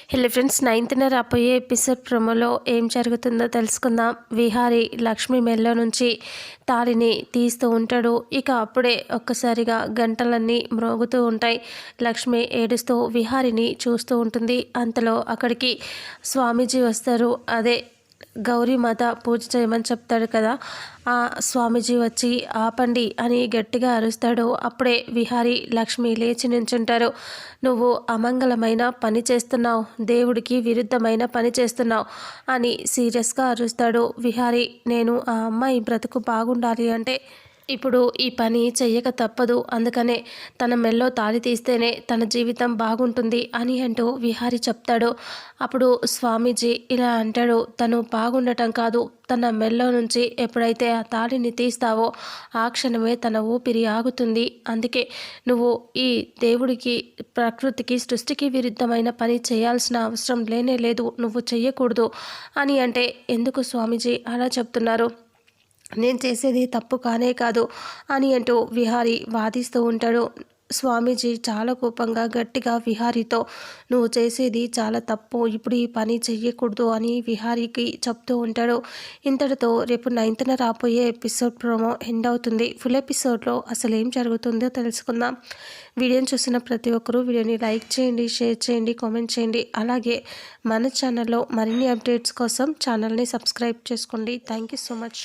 Hello friends, 9th రాబోయే episode ప్రోమోలో ఏం జరుగుతుందో తెలుసుకుందాం. విహారీ లక్ష్మి మెల్లో నుంచి తాళిని తీస్తూ ఉంటాడు. ఇక అప్పుడే ఒక్కసారిగా గంటలన్నీ మ్రోగుతూ ఉంటాయి. లక్ష్మి ఏడుస్తూ విహారిని చూస్తూ ఉంటుంది. అంతలో అక్కడికి స్వామీజీ వస్తారు. అదే గౌరీమాత పూజ చేయమని చెప్తాడు కదా, ఆ స్వామీజీ వచ్చి ఆపండి అని గట్టిగా అరుస్తాడు. అప్పుడే విహారీ లక్ష్మి లేచి నించుంటారు. నువ్వు అమంగళమైన పని చేస్తున్నావు, దేవుడికి విరుద్ధమైన పని చేస్తున్నావు అని సీరియస్గా అరుస్తాడు విహారీ. నేను ఆ అమ్మాయి బ్రతుకు బాగుండాలి అంటే ఇప్పుడు ఈ పని చెయ్యక తప్పదు, అందుకనే తన మెల్లో తాళి తీస్తేనే తన జీవితం బాగుంటుంది అని అంటూ విహారీ చెప్తాడు. అప్పుడు స్వామీజీ ఇలా అంటాడు, తను బాగుండటం కాదు, తన మెల్లో నుంచి ఎప్పుడైతే ఆ తాళిని తీస్తావో ఆ క్షణమే తన ఊపిరి ఆగుతుంది. అందుకే నువ్వు ఈ దేవుడికి, ప్రకృతికి, సృష్టికి విరుద్ధమైన పని చేయాల్సిన అవసరం లేనే లేదు, నువ్వు చెయ్యకూడదు అని అంటే, ఎందుకు స్వామీజీ అలా చెప్తున్నారు, నేను చేసేది తప్పు కానే కాదు అని అంటూ విహారీ వాదిస్తూ ఉంటాడు. స్వామీజీ చాలా కోపంగా గట్టిగా విహారీతో, నువ్వు చేసేది చాలా తప్పు, ఇప్పుడు ఈ పని చెయ్యకూడదు అని విహారీకి చెప్తూ ఉంటాడు. ఇంతటితో రేపు 9th రాబోయే ఎపిసోడ్ ప్రోమో ఎండ్ అవుతుంది. ఫుల్ ఎపిసోడ్లో అసలు ఏం జరుగుతుందో తెలుసుకుందాం. వీడియోని చూసిన ప్రతి ఒక్కరూ వీడియోని లైక్ చేయండి, షేర్ చేయండి, కామెంట్ చేయండి. అలాగే మన ఛానల్లో మరిన్ని అప్డేట్స్ కోసం ఛానల్ని సబ్స్క్రైబ్ చేసుకోండి. Thank you so much.